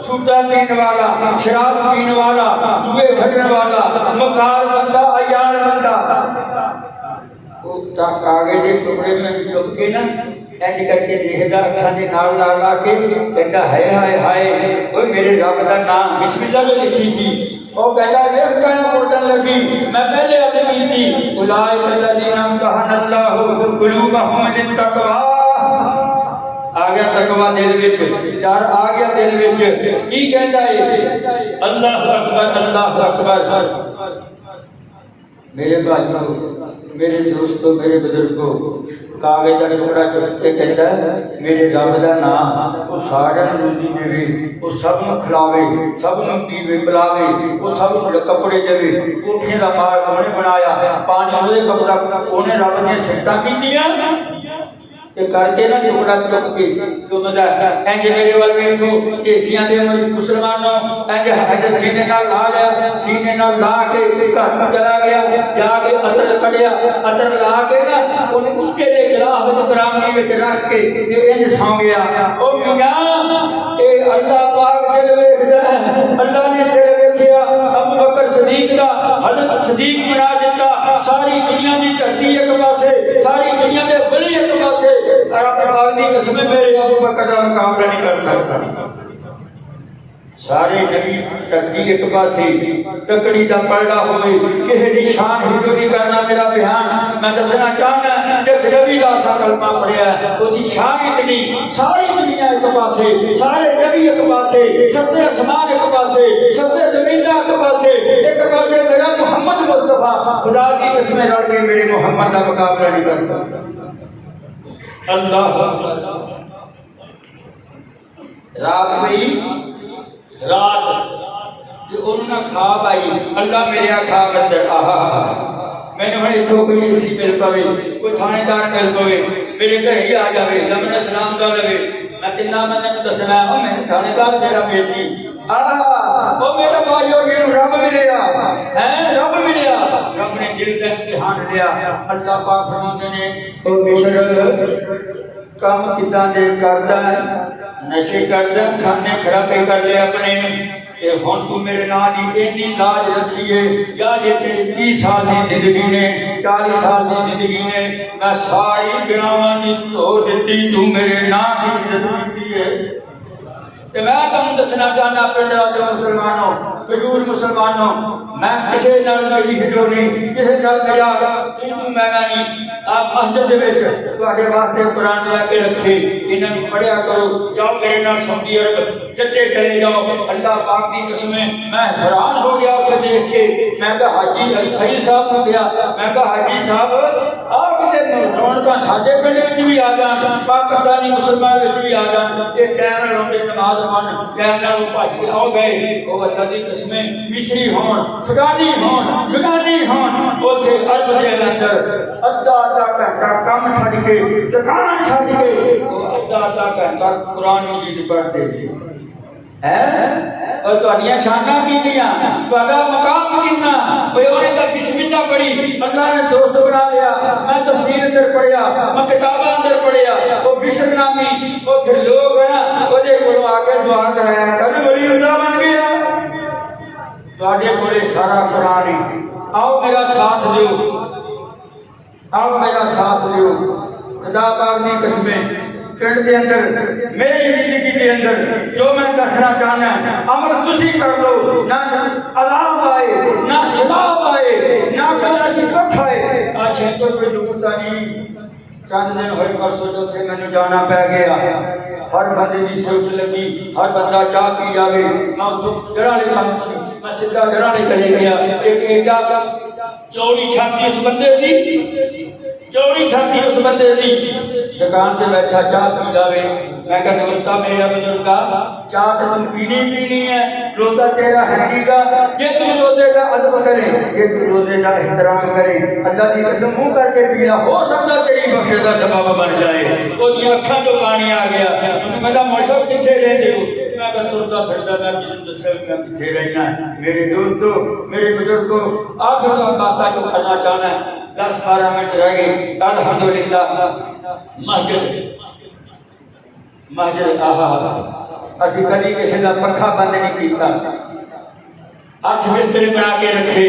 A: سودا پین والا شراب پین والا جوئے کھڈن والا مکار بندہ عیار بندہ کاغذ کے ٹکڑے میں چک کے نا انج کر کے دیکھدا اکھاں دے نال لا لا کے کہندا ہائے ہائے ہائے اوے میرے رب دا نام بسم اللہ جو لکھی سی او کہندا ویکھ کہنا پڑھن لگی میں پہلے اپنی کیتی اولائک الذین امتحن اللہ قلوبہم للتقوی آ گیا تقوی دل وچ ڈر آ گیا دل وچ کی کہندا ہے اللہ اکبر میرے بھائیو میرے دوستو میرے بزرگو کاغذ کا ٹکڑا چک کے کہتا ہے میرے رب دا نام وہ سارے روزی دے وہ سب نو کھلاوے سب نو پیوے پلاوے وہ سب نو کپڑے دے کوٹھیاں دا مال اونے بنایا پانی اودے کپڑا اونے رب نے سٹا کیتیاں تے کر کے نہ ٹکڑا چک کے تم دا انج میرے ول ویکھو کیسیاں دے مسلمانوں انج ہاتھ سینے نال لا لیا سینے نال لا کے گھر نوں چلا گیا جا کے عطر کڈیا عطر لا کے نا اونے اونچے دے گلاس وچ ترامی وچ رکھ کے تے انج سو گیا او میاں اے اللہ پاک دل ویکھدا ہے اللہ نے دل ویکھیا ابو بکر صدیق دا حضرت صدیق بنا دیتا ساری دنیا دی دھرتی ایک پاسے ساری دنیا دے ولی ایک پاسے رب پاک دی قسم میرے ابو بکر دا مقابلہ نہیں کر سکتا سارے نبی تقدی ایک پاسے تکڑی دا پڑھا ہوئے کہے دی شان ہی جو نہیں کرنا میرا بیان میں دسنا چاہنا جس نبی دا سا کلمہ پڑھیا وہ دی شان اتنی ساری دنیا ایک پاسے سارے نبی ایک پاسے سب آسمان ایک پاسے سب زمین ایک پاسے میرا محمد مصطفیٰ خدا کی قسم رڑ کے میرے محمد دا مقابلہ نہیں کر سکتا اللہ رات گئی رات جو انہوں خواب آئی اللہ میرے خواب اندر میں نے بڑی ٹھوکری اسی مل پوے کوئی تھانے دار مل پوے میرے گھر ہی آ جاوے لمن سلام دا لگے میں تنا من دسنا او میں تھانے دار میرا بیٹی او میرا بھائیو یہ رب ملیا ہے رب ملیا رب نے دل کا امتحان لیا اللہ پاک فرماتے ہیں او بشر کام کتنا دیر کرتا ہے نشے کرتا ہے کھانے خرابے کر لے اپنے کہ ہن تو میرے نام دی اتنی لاج رکھی ہے یا یہ تیری 30 سال کی زندگی نے 40 سال کی زندگی نے میں ساری گناہاں دی دھو دتی تو میرے نام کی عزت کیتی ہے تے میں تمہیں دسنا چاہنا پنڈ والے مسلمانوں حضور مسلمانوں میں کسی نال میری ہڈو نہیں کسی نال میرا میں نہیں آپ مسجد دے وچ تواڈے واسطے قرآن لا کے رکھے انہاں نوں پڑھیا کرو جاؤ میرے نال سعودی عرب جدے چلے جاؤ اللہ پاک دی قسم میں حیران ہو گیا اسے دیکھ کے میں کہا حاجی سید صاحب کو گیا میں کہا حاجی صاحب آپ تے رونقاں ساڈے پنڈ وچ بھی آ جان پاکستانی مسلمان وچ بھی آ جان یہ ٹائم نال ہوندے نماز پڑھن ٹائم نال بھج کے آ گئے او اللہ دی قسم مصری ہون سودانی ہون یونانی ہون اوتھے عرب دے اندر ادھا گھنٹہ کام چھڈ کے دکان چھڈ کے ادھا گھنٹہ قرآن مجید پڑھتے اور تہاڈیاں شاناں کتنیاں تہاڈا مقام کتنا اوے اونے دا کسمتا بڑی اللہ نے دوست بنا لیا میں تفسیر اندر پڑھیا میں کتاباں اندر پڑھیا او بشر نامی او پھر لوگ ہیں نا او دے کولوں آ کے دعا کرایا کبھی ولی اللہ بن گیا تہاڈے کولے سارا قرآن ہے آؤ میرا ساتھ دیو آؤ میرا ساتھ دیو خدا پاک دی قسمیں پنڈ دے اندر میری زندگی دے اندر جو میں دسنا چاہنا ہے عمل تسی کر لو نہ عذاب آئے نہ شباب آئے نہ کوئی ایسی کٹھ آئے آج شیطان کوئی ڈوبتا نہیں چند دن ہوئے پرسوں جو تھے میں نے جانا پہ گیا ہر بندے کی سوچ لگی ہر بندہ چاہ کی جاوے میں اتوں جڑا لے کام سی میں سیدھا جڑا لے چلے گیا ایک ایڈا چوڑی چھاتی اس بندے دی چوڑی چھاتی اس بندے دی دکان سے بیٹھا چاہ پی جاوے میں کہا دوستا میرا بزرگا چاہ تو تم پینی ہے روزہ تیرا ہے نہیں گا یہ تو روزے کا ادب کرے یہ تو روزے کا احترام کرے اللہ کی قسم منہ کر کے پینا ہو سکتا تیری بخشش کا سبب بن جائے وہ کی اکھاں تو پانی آ گیا انہوں نے کہا موشو کتھے رہتے ہو میں کہا ترتا پھرتا میں جن دسے میں کتھے رہنا ہے میرے دوستو میرے بزرگو آخر کا باتہ جو کرنا چاہنا ہے 10-12 منٹ رہ گئے الحمدللہ مسجد اسی کبھی کسی کا پکھا بند نہیں کیتا ہاتھ بستر بنا کے رکھے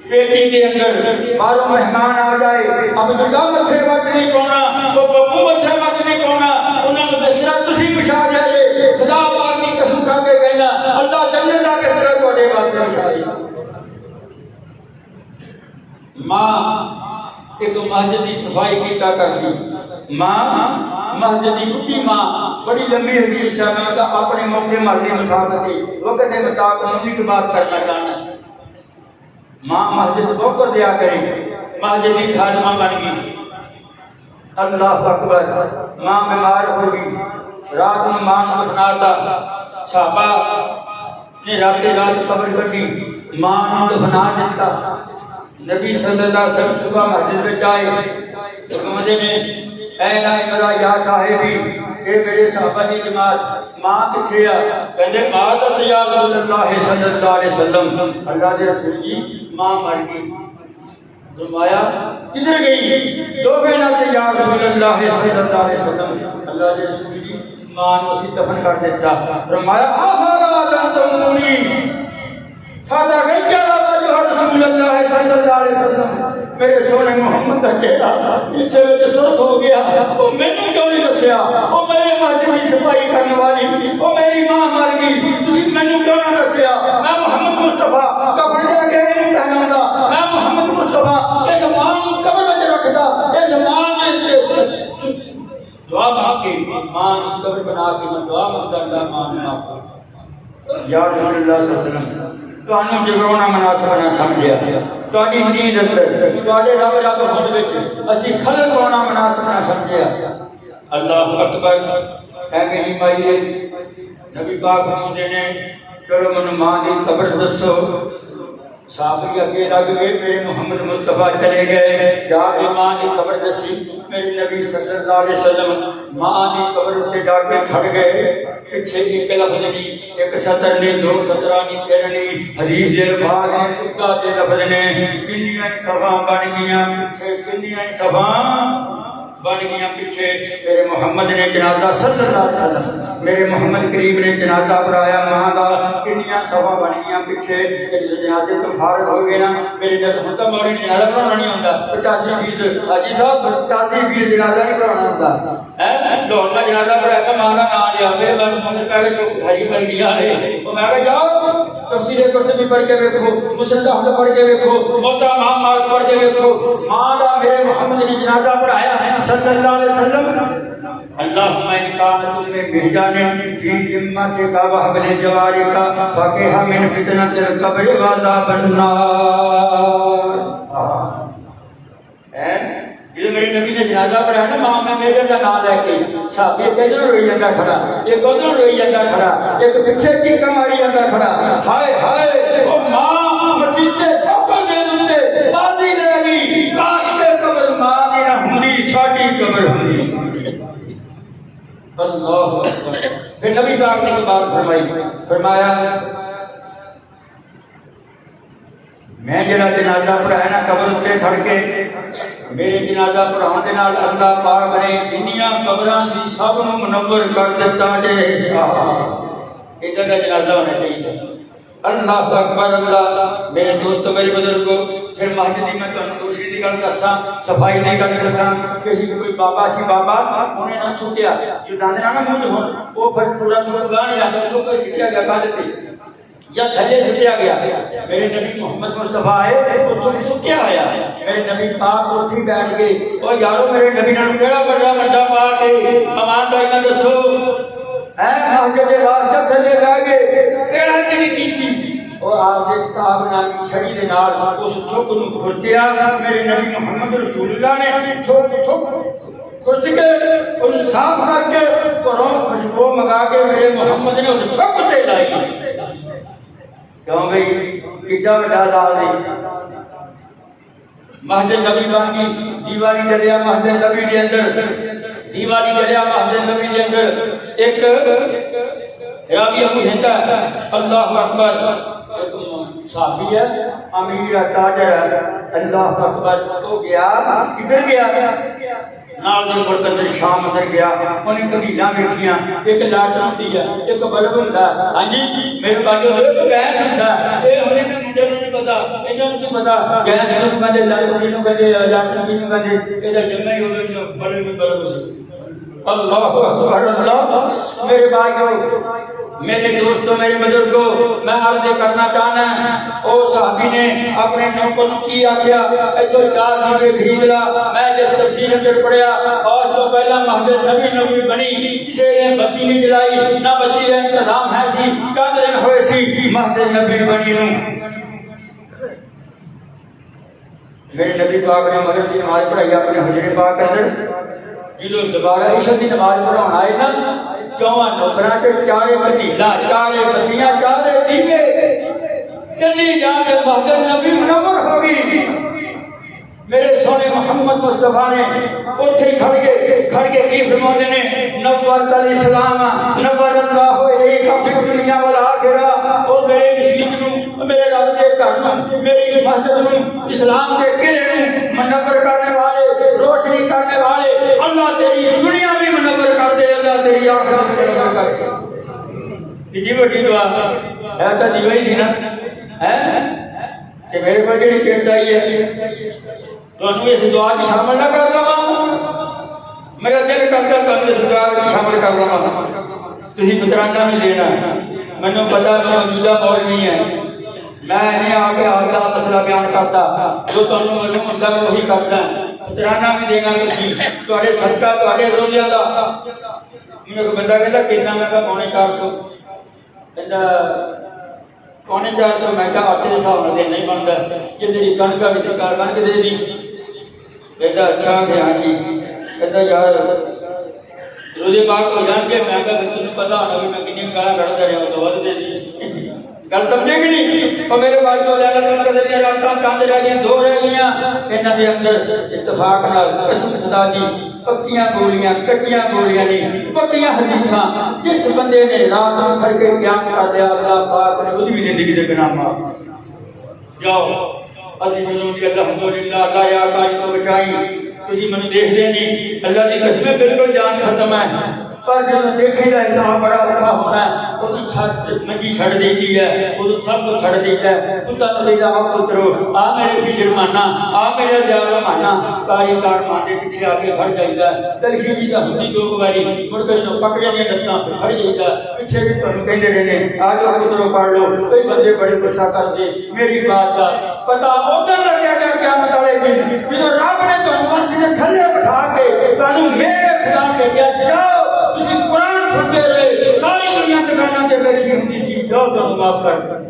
A: پیٹی کے اندر باہروں مہمان آ جائے اب دلہ مچھے وقت نہیں پاؤنا وہ ببو مچھے وقت نہیں پاؤنا انہوں نے بستر تسی بچھا جائے خدا پاک کی قسم کھا کے کہنا اللہ جنت کا بستر تواڈے واسطے بچھائے ماں ایک مسجد کی صفائی کیتا کرتی ماں مسجد کی بڑی ماں بڑی لمبی حدیث ہے میں اپنے موقع مرنے مسافتی وقت کے مطابق ممی کی بات کرنا چاہنا ہے ماں مسجد بوکر دیا کرے مسجد کی خادمہ بن گئی اللہ اکبر ماں بیمار ہوگی رات میں ماں کو دفناتا صحابہ نے رات قبر کٹی ماں کو دفنا دیتا نبی صلی اللہ علیہ وسلم صبح مسجد میں آئے مجھے میں اے نائمرہ یا صاحبی اے میرے صحابہ کی جماعت ماں کتھے آ کہنے ماں تو یا رسول اللہ صلی اللہ علیہ وسلم اللہ دے رسول جی ماں مر گئی فرمایا کدھر گئی دو کہنا کہ یا رسول اللہ صلی اللہ علیہ وسلم اللہ دے رسول جی ماں نے اسی دفن کر دیتا فرمایا آفارا تنتمونی فاتح گئی کیا رسول اللہ صلی اللہ علیہ وسلم میرے سونے محمد کا چہرہ اس سے وجہ سرخ ہو گیا وہ میں نے کیوں نہیں دسیا وہ میرے مسجد کی صفائی کرنے والی وہ میری ماں مر گئی تسی میں نے کیوں نہ دسیا میں محمد مصطفیٰ کفن دے کے نہیں پہنا گا میں محمد مصطفیٰ اس ماں کو قبر میں رکھدا اس ماں نے دعا مانگ کے ماں کی قبر بنا کے میں دعا مانگتا اللہ ماں نے معاف کر یا رسول اللہ صلی اللہ علیہ وسلم تو انہوں جگرونا مناسب نہ سمجھیا تو انہی نیند اندر تو آجے رب جا تو خود بیٹھے اسی خلق ہونا مناسب نہ سمجھیا اللہ اکبر اے میری مائیے نبی پاک فرماتے نے چلو من ماں دی قبر دسو صحابی اگے لگ گئے میرے محمد مصطفیٰ چلے گئے جا کے ماں دی قبر دسی میرے نبی صلی اللہ علیہ وسلم ماں دی قبر تے جا کے کھڑ گئے پیچھے ایک لفظ نہیں ایک سطر نے دو سطرہ نہیں کہنی حدیث دے الفاظ نے اٹھا دے لفظ نے کنیاں صفاں بن گیاں پیچھے کنیاں صفاں بن گیا پیچھے میرے محمد نے جنازہ صلی اللہ علیہ وسلم میرے محمد کریم نے جنازہ پڑھایا ماں کا کنیاں صفحہ بن گیا پیچھے جنازے تو فارغ ہو گئے نا میرے جب ہوتا موری جنازہ پڑھانا نہیں ہوتا 85% حاجی صاحب 85% جنازہ نہیں پڑھانا ہوتا لوٹنا جنازہ پڑھایا ماں کا نام لیا میں محمد کہا کہ جو ہری بن گیا ہے وہ میں کہا جاؤ تفسیر قرطبی پڑھ کے دیکھو، مسند احمد پڑھ کے دیکھو، موطا امام مالک پڑھ کے دیکھو، ماں دا میرے محمد نے جنازہ پڑھایا ہے صلی اللہ علیہ وسلم۔ اللہم ان کانت میں مہجان فی ذمتک وحب لجوارک فقہ من فتنۃ القبر وعذاب النار۔ جو میرے نبی نے جنازہ پڑھایا نا ماں میں میرے کا نام لے کے صحابی کدھر روئی جاتا کھڑا، ایک ادھر روئی جاتا کھڑا، ایک پیچھے چیخا ماری جاتا کھڑا، ہائے ہائے او ماں مسجد تے ٹھوکر دے دتے بازی لے گئی، کاش کے قبر ماں دی نہ ہوندی ساڈی قبر ہوندی۔ اللہ اکبر۔ پھر نبی پاک نے ایک بات فرمایا میں جڑا جنازہ پڑھایا نا قبر تے کھڑ کے، میرے جنازہ پڑھاؤن دے نال اللہ پاک نے جنیاں قبراں سی سب نوں منور کر دتا جے۔ ادھر دا جنازہ ہونا چاہیے۔ اللہ اکبر اللہ۔ میرے دوستو میرے بزرگو، پھر مسجد دی میں تانوں دوسری دی گل دساں، صفائی دی گل دساں کہ کوئی بابا سی بابا انہیں نہ چھٹیا جو داندے نہ منہ ہون وہ پھر پورا تھوڑا نہیں جاندا تو کوئی چھٹیا گیا کاہدے تے یا تھلے سٹیا گیا۔ میرے نبی محمد مصطفیٰ آئے اتوں بھی سٹیا آیا، میرے نبی پاک اتھی بیٹھ گئے۔ اور یارو میرے نبی نے کہڑا بڑا بڑا پا کے امان کا دسو اے مسجد دے واسطے تھلے رہ گئے کہڑا نہیں کیتی۔ اور آپ کے کتاب نامی چھڑی دے نال اس تھوک نوں کھرچیا۔ میرے نبی محمد رسول اللہ نے تھوک کھرچ کے ان صاف کر کے گھروں خوشبو منگا کے میرے محمد نے اس تھوک تے لائی۔ کیوں بھئی کڈا وڈا لال ہے۔ مسجد نبی بن گئی، دیوالی جلیا مسجد نبی دے اندر، دیوالی جلیا مسجد نبی دے اندر۔ ایک راوی ابو ہند ہے، اللہ اکبر، ایک صحابی ہے امیر تاجر ہے، اللہ اکبر۔ تو گیا کدھر گیا نال دے ملک اندر شام اندر گیا، انہیں قبیلہ ویکھیاں، ایک لاٹر ہوندی ہے ایک بلب ہوندا ہے، ہاں جی میرے بھائیو ایک گیس ہوندا ہے۔ اے ہونے دے منڈے نوں نہیں پتا، انہاں نوں کی پتا گیس نوں کہندے لاٹر نوں کہندے لاٹر نوں کہندے، اے دا جمع ہی ہوے بلب سی۔ اللہ اکبر اللہ۔ میرے بھائیو میرے دوستوں میرے بزرگوں، میں عرض کرنا چاہنا ہے او صحابی نے اپنے نوکر نوں کی آکھیا ایتھوں 4 دیوے خرید لا۔ میں جس تفسیر اندر پڑھیا آج تو پہلا مسجد نبی بنی، کسی نے بتی نہیں جلائی نہ بتی کا انتظام ہے سی، چند دن ہوئے سی مسجد نبی بنی نوں۔ میرے نبی پاک نے مغرب کی نماز پڑھائی اپنے حجرے پاک اندر، جدوں دوبارہ عشاء کی نماز پڑھاؤن آئے نا، چواں نوکراں سے 4 پتیلا 4 بتیاں 4 دیوے چلی جا کے مسجد نبی منور ہو گئی۔ میرے سونے محمد مصطفیٰ نے اتھے کھڑ کے کی فرماتے نے نورت الاسلام نور اللہ الیک فی الدنیا والآخرہ۔ اور میرے مسجد نوں میرے رب دے گھر نوں میری مسجد نوں اسلام دے قلعے نوں منور کرنے والے روشنی کرنے والے اللہ تیری دنیا بھی منور کر دے، اللہ تیری آخرت بھی منور کر دے۔ کتنی بڑی دعا ہے، تو دیوہ ہی تھی نا ہے کہ میرے پر جڑی چیٹ چاہیے تو انہوں اس دعا کی شامل نہ کر لوں، میرا دل کرتا تو انہوں اس دعا کی شامل کر لوں۔ تجھے بترانا بھی دینا، میں نے پتا میں موجودہ مولوی ہے، میں نہیں آگے آتا مسئلہ بیان کرتا، جو تو انہوں نے مطلب وہی کرتا ہے، بترانا بھی دینا کسی توڑے صدقہ توڑے روزیاں دا۔ مجھے کو بندہ کہتا کتنا میں کہا 450 کہتا 450 میں کہا آٹے صاحب نہ دے نہیں بنتا، یہ تیری کنکا بھی تکار بن کے دے دی۔ کہتا اچھا کہ ہاں جی، کہتا یار روزے پاک ہو جان کے میں کہا تمہیں پتا ہونا بھی میں کنی گالا کڑ دے رہا ہوں تو ود دے دی گل سمجھے گی نہیں۔ اور میرے بھائی کو لے کر کہتے ہیں راتاں چاند رہ گئیں 2 رہ گئیاں، انہاں دے اندر اتفاق نال قسم خدا دی پکیاں گولیاں کچیاں گولیاں نہیں پکیاں حدیثاں، جس بندے نے رات نوں کھڑ کے قیام کر لیا اللہ پاک نے اودی بھی زندگی دے گناہ معاف۔ جاؤ عزیز جنوبی الحمدللہ اللہ یا کاری تو بچائی، تسی منو دیکھ دے نہیں اللہ دی قسم بالکل جان ختم ہے، پر جب دیکھی دا حساب بڑا اوکھا ہونا ہے وہ منجی چھڑ دیتی ہے وہ سب کو چھڑ دیتا ہے پتر دیتا آ پترو آ میرے بھی جرمانہ آ میرے جاگا مانا کاری کار مانے پیچھے آ کے کھڑ جائیتا ہے تلخی جی دا ہوتی دو باری مڑ کے جو پکڑے نہیں لگتا پھر کھڑ جائیتا ہے پیچھے بھی تمہیں کہنے رہنے آ جاؤ پترو پڑھ لو کئی بندے بڑے غصہ کر دے میری بات کا پتا ادھر لگیا گیا کیا مطالعے دن جدو رب نے تمہیں مسجد تھلے بٹھا کے تمہیں میرے خلاف کے دیا جاؤ تسی قرآن سنتے رہے ساری دنیا دکانوں سے بیٹھی ہوتی سی جاؤ تمہیں معاف کر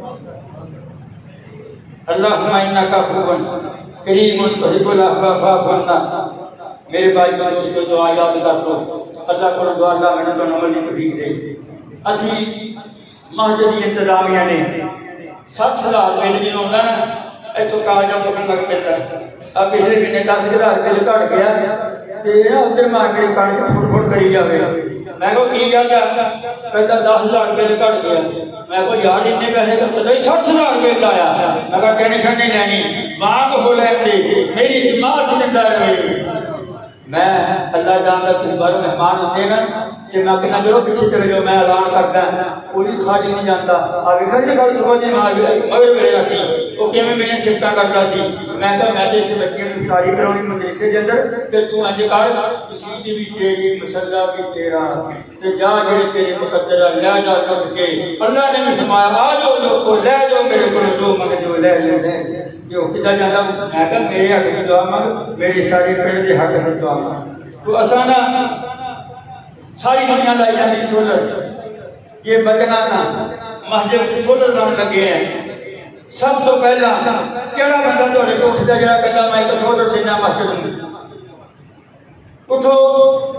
A: اللہم انکا عفو کریم تحب العفو فاعف عنا میرے بھائی کا دوستو دعا یاد کر لو اللہ کو دعا اللہ میں نے عمل کی توفیق دے اسی مسجد کی انتظامیہ نے 60,000 بل جنہوں ہوتا نا ایتھوں کاغذاں دکھن لگ پیتا اب پچھلے مہینے 10,000 بل گھٹ گیا تے ادھر مار میری کان کے پھٹ پھٹ کری جاوے میں کو کی گل ہے کہتا 10,000 بل گھٹ گیا میں کو یار اتنے پیسے تو پتہ 60,000 بل آیا میں کہا ٹینشن نہیں لینی مانگ ہو لیتے میری دماغ زندہ رہے میں اللہ جانتا تم بارے مہمان ہوتے نا کہ میں کہنا جو پیچھے چلے جو میں اعلان کرتا کوئی خالی نہیں جانتا اب گھر میں کھڑی صبح دن مگر میرے آتی وہ کہ میں نے شفٹا کرتا سی میں کہا میں تو اتنے بچیاں کی تاریخ کرونی مدرسے کے اندر کہ تو انج کر مسیت بھی تیری مسلح بھی تیرا تے جا جڑے تیرے مقدرہ لے جا لٹ کے اللہ نے بھی فرمایا آ جاؤ لوگو لے جاؤ میرے کو جو مگر جو لے لے جو کدا جانا میں کہا میرے حق کی دعا مانگ میرے سارے پنڈ دے حق کی دعا مانگ تو اسانا ساری دنیا لائی جاتی سولر یہ بچنا نا مسجد کی سولر لاؤن لگے ہیں سب تو پہلا کیڑا بندہ تو نے ٹوکس دا جڑا کہتا میں ایک سولر دینا مسجد میں اٹھو